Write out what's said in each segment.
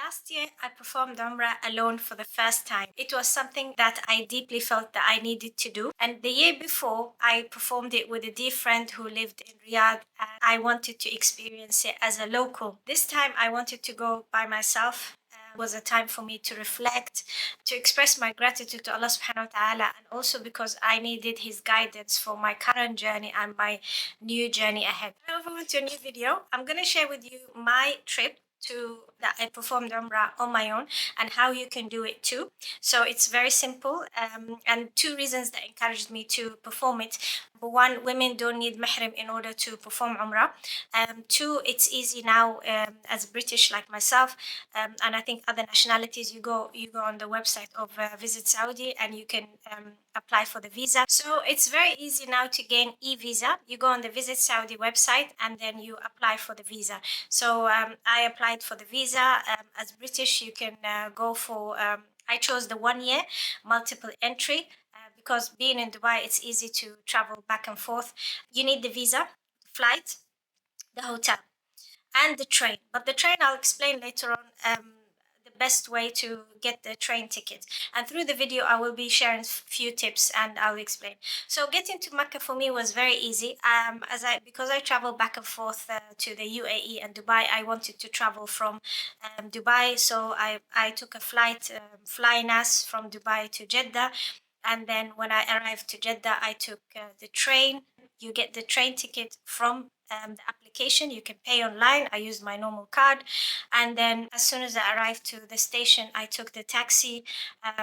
Last year, I performed Umrah alone for the first time. It was something that I deeply felt that I needed to do. And the year before, I performed it with a dear friend who lived in Riyadh, and I wanted to experience it as a local. This time, I wanted to go by myself. It was a time for me to reflect, to express my gratitude to Allah subhanahu wa ta'ala, and also because I needed His guidance for my current journey and my new journey ahead. Over to a new video. I'm going to share with you my trip that I performed Umrah on my own and how you can do it too. So it's very simple, and two reasons that encouraged me to perform it. Number one, women don't need mahram in order to perform Umrah. Two, it's easy now as British like myself, and I think other nationalities. You go on the website of Visit Saudi and you can apply for the visa. So it's very easy now to gain eVisa. You go on the Visit Saudi website and then you apply for the visa. So I applied for the visa. As British, you can go for, I chose the 1 year multiple entry because being in Dubai, it's easy to travel back and forth. You need the visa, flight, the hotel, and the train. But the train, I'll explain later on. The best way to get the train ticket, and through the video I will be sharing few tips and I'll explain. So getting to Mecca for me was very easy, because I travel back and forth to the UAE and Dubai. I wanted to travel from Dubai, so I took a flight, flying us from Dubai to Jeddah, and then when I arrived to Jeddah I took the train. You get the train ticket from the application. You can pay online. I used my normal card, and then as soon as I arrived to the station, I took the taxi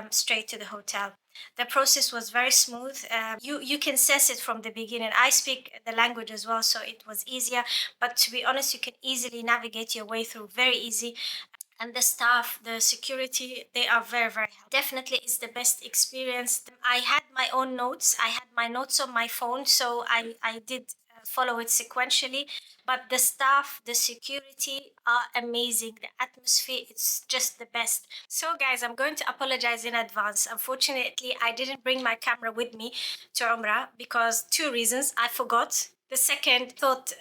straight to the hotel. The process was very smooth. You can sense it from the beginning. I speak the language as well, so it was easier. But to be honest, you can easily navigate your way through, very easy. And the staff, the security, they are very, very helpful. Definitely is the best experience. I had my own notes. I had my notes on my phone, so I did follow it sequentially. But the staff, the security are amazing. The atmosphere, it's just the best. So guys, I'm going to apologize in advance. Unfortunately, I didn't bring my camera with me to Umrah because two reasons. I forgot. The second, thought the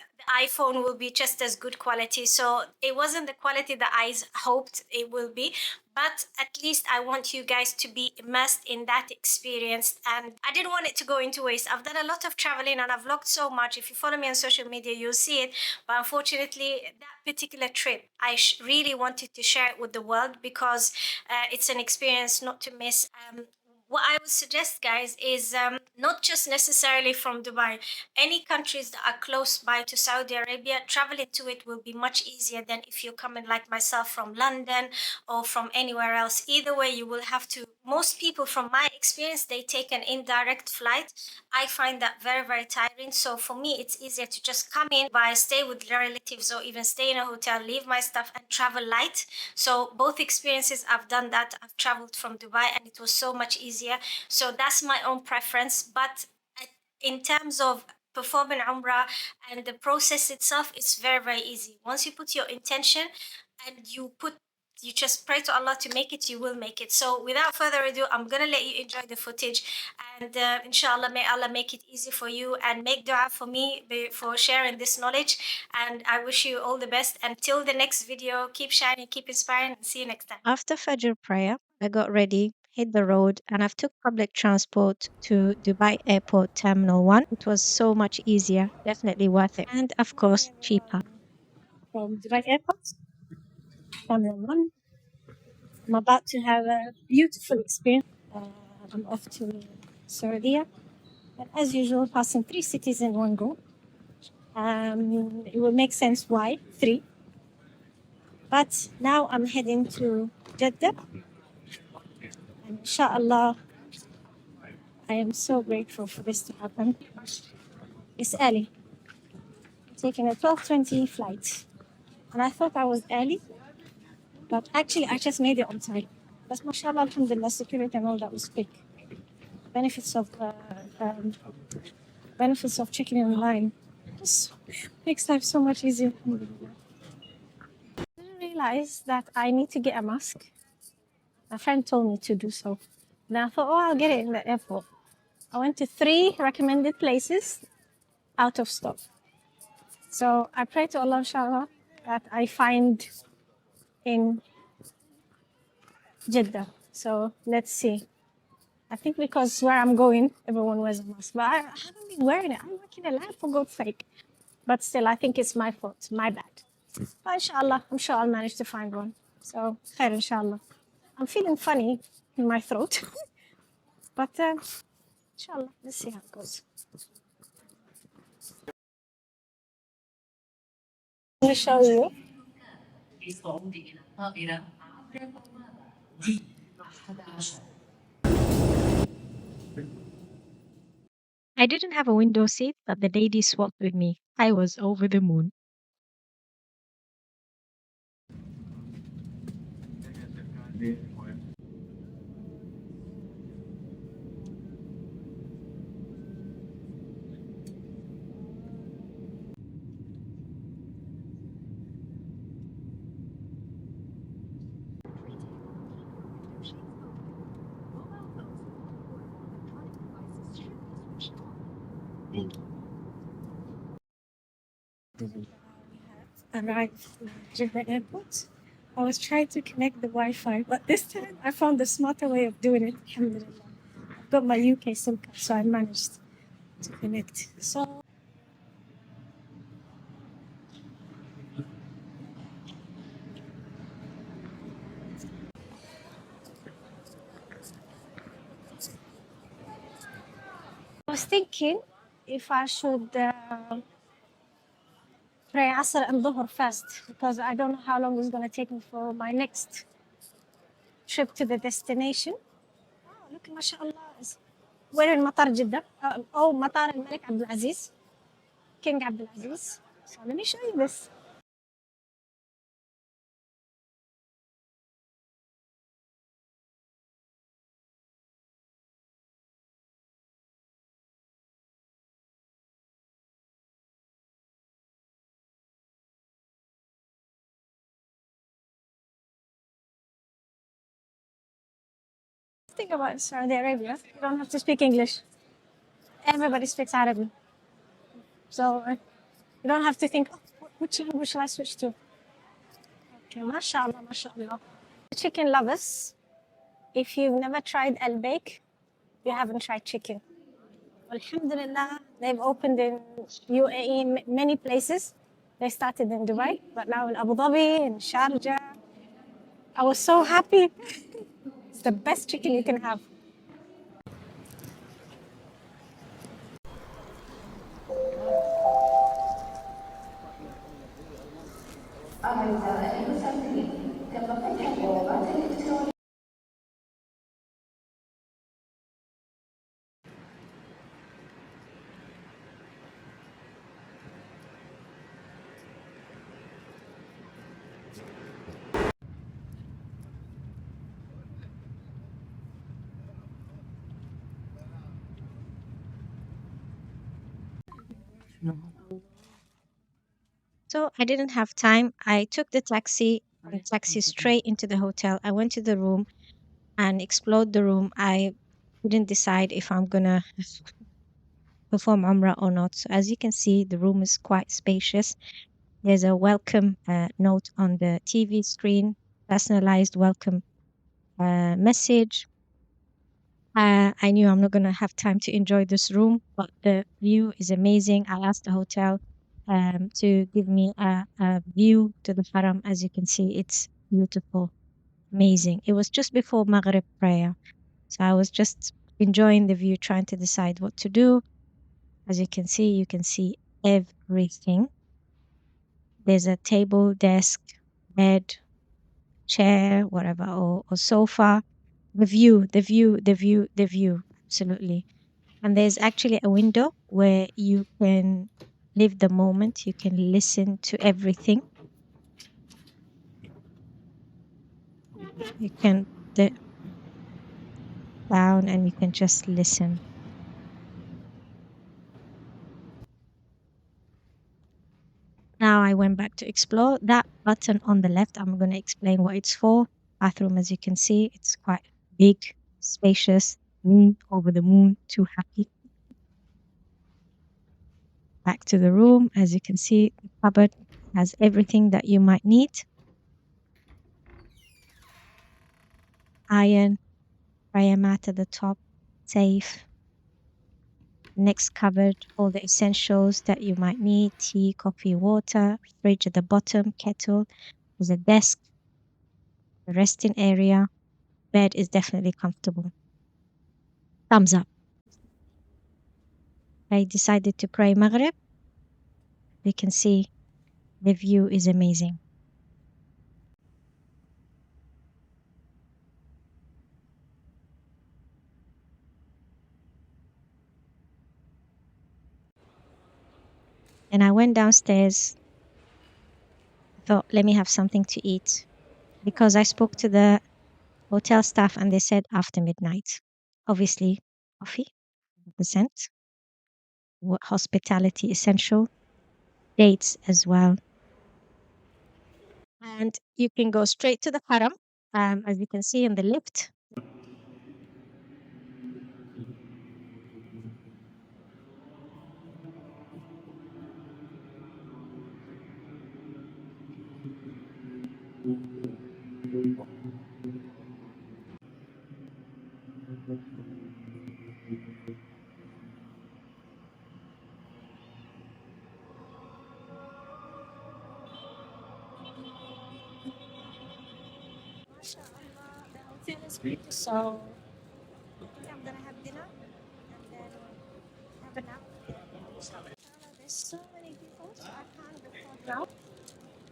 iPhone will be just as good quality. So it wasn't the quality that I hoped it will be, but at least I want you guys to be immersed in that experience. And I didn't want it to go into waste. I've done a lot of traveling and I've vlogged so much. If you follow me on social media, you'll see it. But unfortunately, that particular trip, I really wanted to share it with the world because it's an experience not to miss. What I would suggest, guys, is not just necessarily from Dubai. Any countries that are close by to Saudi Arabia, traveling to it will be much easier than if you're coming like myself from London or from anywhere else. Either way, you will have to. Most people, from my experience, they take an indirect flight. I find that very, very tiring. So for me, it's easier to just come in, stay with relatives, or even stay in a hotel, leave my stuff, and travel light. So both experiences, I've done that. I've traveled from Dubai, and it was so much easier. So that's my own preference. But in terms of performing Umrah and the process itself, it's very, very easy. Once you put your intention and you just pray to Allah to make it, you will make it. So without further ado, I'm gonna let you enjoy the footage, and inshallah, may Allah make it easy for you, and make dua for me for sharing this knowledge. And I wish you all the best. Until the next video, keep shining, keep inspiring, and see you next time. After Fajr prayer, I got ready, hit the road, and I've took public transport to Dubai Airport Terminal 1. It was so much easier, definitely worth it, and of course cheaper. From Dubai Airport, Terminal 1, I'm about to have a beautiful experience. I'm off to Saudi, and as usual, passing 3 cities in one go. It will make sense why 3. But now I'm heading to Jeddah, and inshallah, I am so grateful for this to happen. It's early. I'm taking a 12:20 flight, and I thought I was early, but actually I just made it on time. But mashallah, alhamdulillah, security and all that was quick. Benefits of checking in line just makes life so much easier. I didn't realize that I need to get a mask. A friend told me to do so. Then I thought, oh, I'll get it in the airport. I went to 3 recommended places, out of stock. So I pray to Allah, inshallah, that I find in Jeddah. So let's see. I think because where I'm going, everyone wears a mask, but I haven't been wearing it. I'm working a lab for God's sake. But still, I think it's my fault, my bad. But inshallah, I'm sure I'll manage to find one. So, khair, inshallah. I'm feeling funny in my throat, but inshallah, let's see how it goes. Let me show you. I didn't have a window seat, but the lady swapped with me. I was over the moon. Arrived at Jeddah Airport. I was trying to connect the Wi-Fi, but this time I found a smarter way of doing it. Alhamdulillah. I've got my UK SIM card, so I managed to connect. So I was thinking if I should pray Asr and Dhuhr first, because I don't know how long it's going to take me for my next trip to the destination. Oh, look, mashallah. We're in Matar Jeddah. Matar al-Malik Abdul Aziz, King Abdul Aziz. So let me show you this. Think about Saudi Arabia. You don't have to speak English. Everybody speaks Arabic. So you don't have to think, which language shall I switch to? Okay, mashallah, mashallah. Chicken lovers, if you've never tried al bake, you haven't tried chicken. Alhamdulillah, they've opened in UAE in many places. They started in Dubai, but now in Abu Dhabi, in Sharjah. I was so happy. It's the best chicken you can have. أعزائي المسافرين تم فتح البوابات الإلكترونية. So I didn't have time. I took the taxi straight into the hotel. I went to the room and explored the room. I didn't decide if I'm gonna perform Umrah or not. So as you can see, the room is quite spacious. There's a welcome note on the TV screen, personalized welcome message. I knew I'm not going to have time to enjoy this room, but the view is amazing. I asked the hotel to give me a view to the Haram. As you can see, it's beautiful, amazing. It was just before Maghrib prayer. So I was just enjoying the view, trying to decide what to do. As you can see everything. There's a table, desk, bed, chair, whatever, or sofa. The view, absolutely. And there's actually a window where you can live the moment, you can listen to everything. You can down and you can just listen. Now I went back to explore. That button on the left, I'm going to explain what it's for. Bathroom, as you can see, it's quite big, spacious, me over the moon, too happy. Back to the room, as you can see, the cupboard has everything that you might need. iron, prayer mat at the top, safe. Next cupboard, all the essentials that you might need: tea, coffee, water, fridge at the bottom, kettle. There's a desk, a resting area. Bed is definitely comfortable. Thumbs up. I decided to pray Maghrib. You can see the view is amazing. And I went downstairs. I thought, let me have something to eat, because I spoke to the hotel staff and they said after midnight. Obviously, coffee, percent, hospitality essential, dates as well. And you can go straight to the Haram, as you can see in the lift. So I think I'm gonna have dinner and then have a nap. There's so many people, so I can't record now.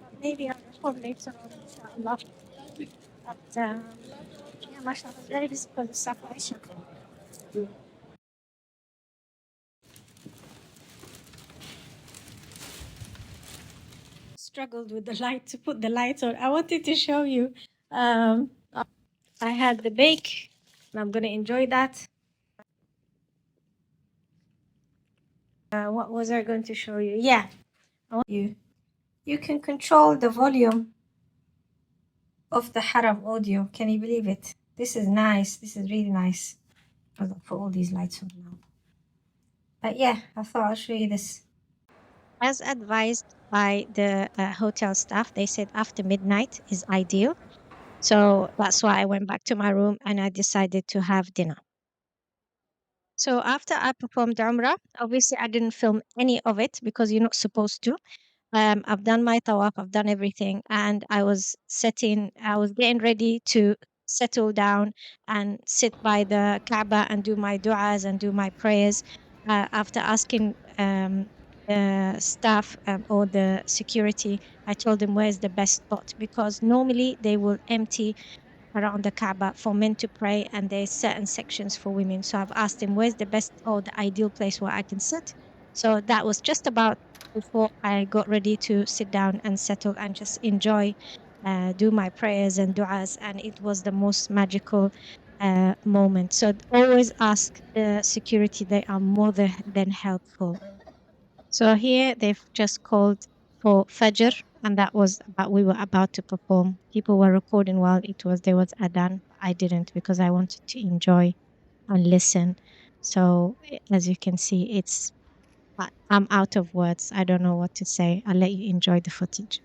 But maybe I'll record later on, inshallah. But yeah, mashallah, it's very busy because of separation. Struggled with the light to put the lights on. I wanted to show you. Um, I had the bake, and I'm gonna enjoy that. What was I going to show you? Yeah, I want you. You can control the volume of the Haram audio. Can you believe it? This is nice. This is really nice. I'll put all these lights on now. But yeah, I thought I'll show you this. As advised by the hotel staff, they said after midnight is ideal. So that's why I went back to my room and I decided to have dinner. So after I performed Umrah, obviously I didn't film any of it because you're not supposed to. I've done my tawaf, I've done everything, and I was getting ready to settle down and sit by the Kaaba and do my du'as and do my prayers. After asking the staff or the security, I told them where's the best spot, because normally they will empty around the Kaaba for men to pray, and there's certain sections for women. So I've asked him where's the best or the ideal place where I can sit. So that was just about before I got ready to sit down and settle and just enjoy, do my prayers and du'as, and it was the most magical moment. So always ask the security; they are more than helpful. So here they've just called for Fajr, and that was about we were about to perform. People were recording while there was Adhan. I didn't because I wanted to enjoy and listen. So as you can see, I'm out of words. I don't know what to say. I'll let you enjoy the footage.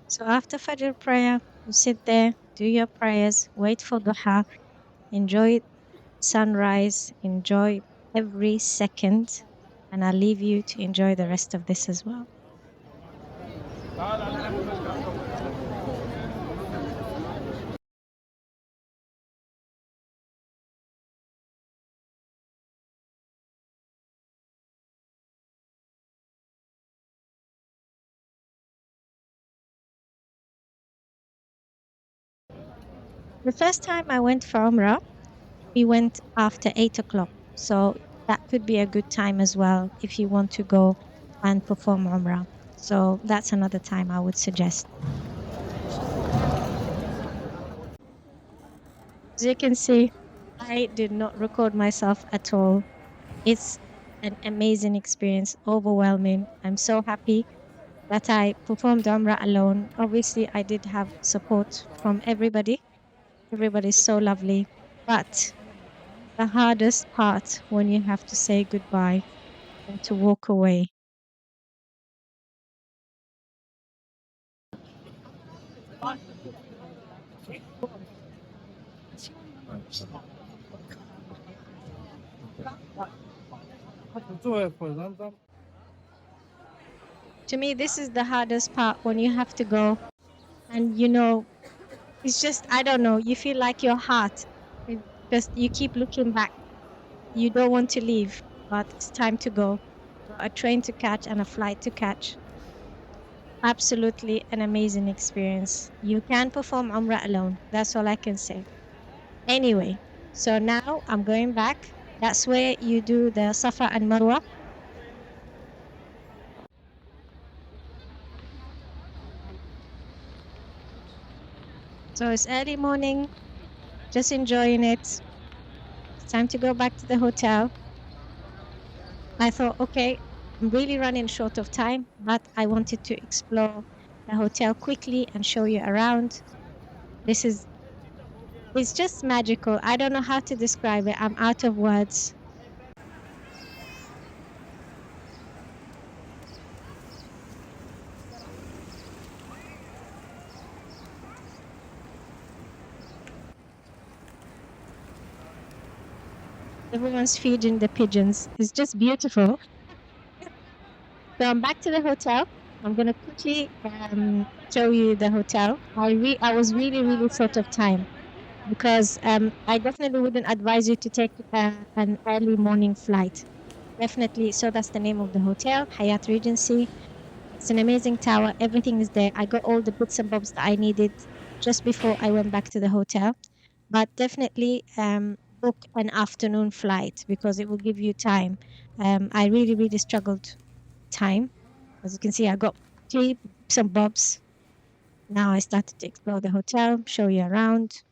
So after Fajr prayer, you sit there, do your prayers, wait for Duha, enjoy sunrise, enjoy every second, and I'll leave you to enjoy the rest of this as well. The first time I went for Umrah, we went after 8 o'clock. So that could be a good time as well if you want to go and perform Umrah. So that's another time I would suggest. As you can see, I did not record myself at all. It's an amazing experience, overwhelming. I'm so happy that I performed Umrah alone. Obviously, I did have support from everybody. Everybody's so lovely. But the hardest part when you have to say goodbye and to walk away. To me, this is the hardest part when you have to go and it's just, I don't know, you feel like your heart is just, you keep looking back. You don't want to leave, but it's time to go. Got a train to catch and a flight to catch. Absolutely an amazing experience. You can perform Umrah alone. That's all I can say. Anyway, so now I'm going back. That's where you do the Safa and Marwa. So it's early morning, just enjoying it. It's time to go back to the hotel. I thought, okay, I'm really running short of time, but I wanted to explore the hotel quickly and show you around. This is, it's just magical. I don't know how to describe it. I'm out of words. Everyone's feeding the pigeons. It's just beautiful. So I'm back to the hotel. I'm gonna quickly show you the hotel. I was really short of time because I definitely wouldn't advise you to take an early morning flight. Definitely. So that's the name of the hotel, Hyatt Regency. It's an amazing tower. Everything is there. I got all the bits and bobs that I needed just before I went back to the hotel. But definitely book an afternoon flight because it will give you time. I really struggled time. As you can see, I got three bits and bobs. Now I started to explore the hotel, show you around.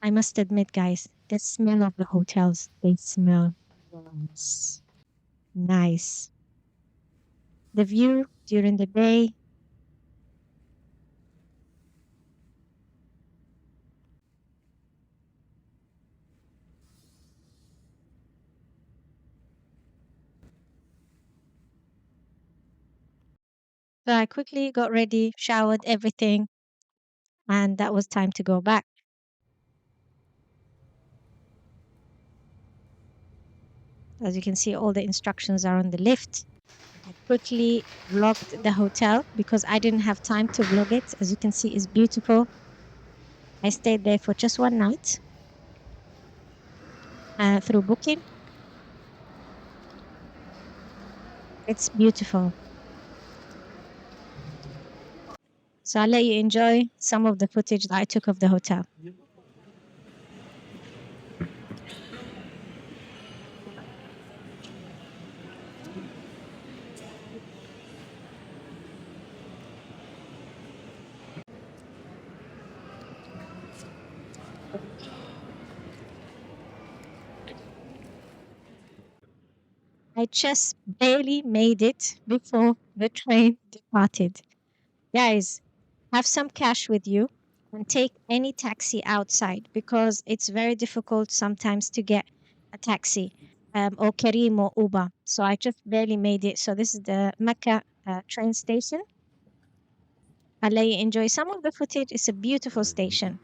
I must admit, guys, the smell of the hotels, they smell nice. Nice. The view during the day. So I quickly got ready, showered everything, and that was time to go back. As you can see, all the instructions are on the lift. I quickly vlogged the hotel because I didn't have time to vlog it. As you can see, it's beautiful. I stayed there for just one night through booking. It's beautiful. So I'll let you enjoy some of the footage that I took of the hotel. I just barely made it before the train departed. Guys, have some cash with you and take any taxi outside because it's very difficult sometimes to get a taxi or Kareem or Uber. So I just barely made it. So this is the Mecca train station. I'll let you enjoy some of the footage. It's a beautiful station.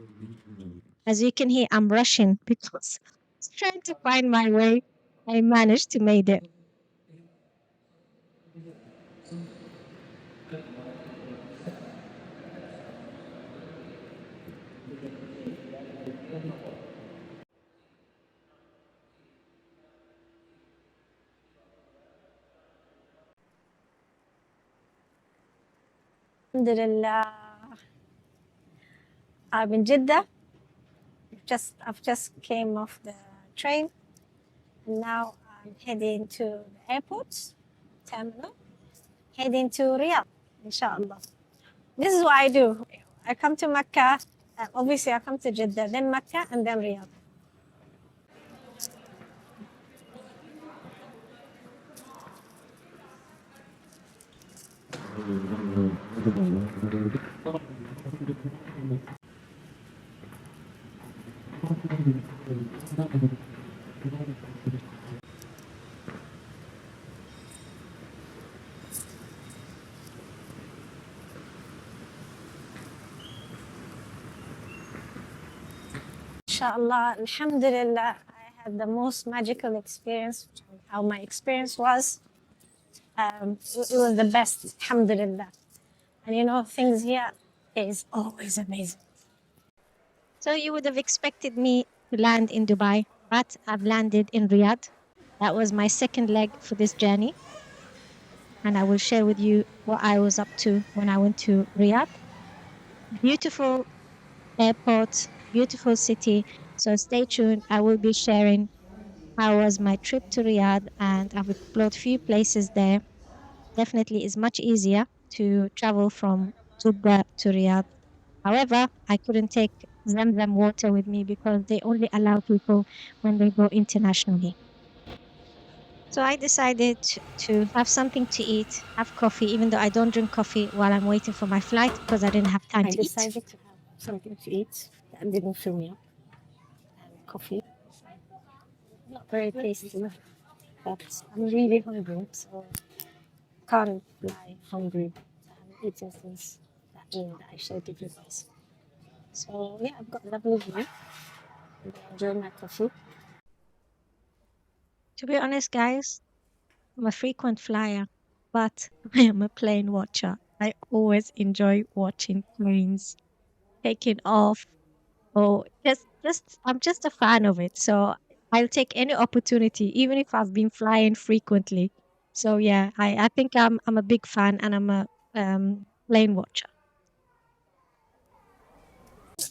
As you can hear, I'm rushing because I was trying to find my way. I managed to make it. Alhamdulillah. I'm in Jeddah. I've just came off the train and now I'm heading to the airport terminal, heading to Riyadh, inshallah. This is what I do. I come to Mecca. Obviously, I come to Jeddah, then Mecca, and then Riyadh. MashaAllah, Alhamdulillah, I had the most magical experience. How my experience was, it was the best, Alhamdulillah. And you know, things here is always amazing. So you would have expected me to land in Dubai, but I've landed in Riyadh. That was my second leg for this journey. And I will share with you what I was up to when I went to Riyadh. Beautiful airport, beautiful city. So stay tuned. I will be sharing how was my trip to Riyadh, and I've explored few places there. Definitely is much easier to travel from Jeddah to Riyadh. However, I couldn't take Zamzam water with me because they only allow people when they go internationally. So I decided to have something to eat, have coffee, even though I don't drink coffee while I'm waiting for my flight because I didn't have time I to eat. decided to have something to eat that didn't fill me up. And coffee. Not very tasty, but I'm really hungry, so can't lie hungry. I haven't eaten since that meal that I shared with you guys. So yeah, I've got a lovely view. I'm enjoying my coffee. To be honest, guys, I'm a frequent flyer, but I am a plane watcher. I always enjoy watching planes taking off, or just I'm just a fan of it. So I'll take any opportunity, even if I've been flying frequently. So yeah, I think I'm a big fan, and I'm a plane watcher.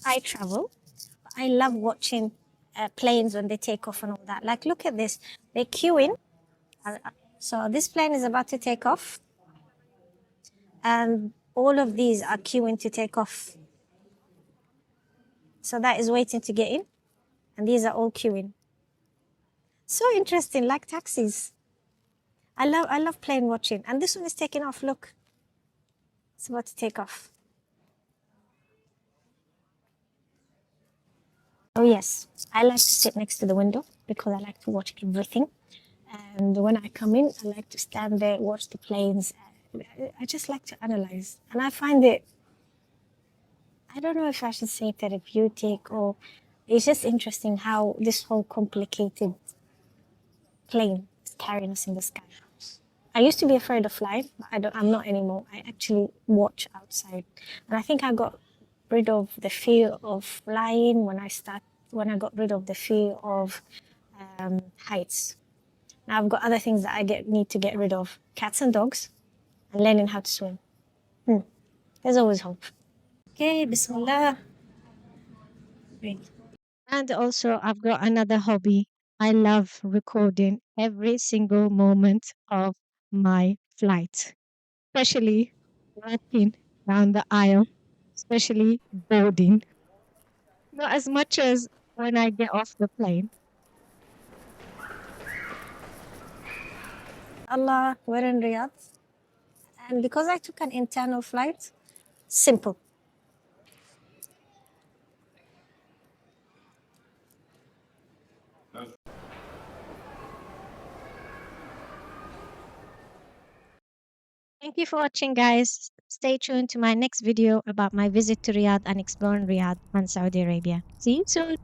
I travel. I love watching planes when they take off and all that. Like, look at this. They're queuing. So this plane is about to take off, and all of these are queuing to take off. So that is waiting to get in, and these are all queuing. So interesting, like taxis. I love plane watching, and this one is taking off. Look, it's about to take off. Oh yes, I like to sit next to the window because I like to watch everything. And when I come in, I like to stand there, watch the planes. I just like to analyze, and I find it. I don't know if I should say therapeutic, or it's just interesting how this whole complicated plane is carrying us in the sky. I used to be afraid of flying, but I'm not anymore. I actually watch outside, and I think I got rid of the fear of flying when I got rid of the fear of heights. Now I've got other things that need to get rid of: cats and dogs, and learning how to swim. There's always hope. Okay, Bismillah. Great. And also, I've got another hobby. I love recording every single moment of my flight, especially walking down the aisle, especially boarding. Not as much as when I get off the plane. Allah, we're in Riyadh. And because I took an internal flight, simple. Thank you for watching, guys. Stay tuned to my next video about my visit to Riyadh and exploring Riyadh and Saudi Arabia. See you soon.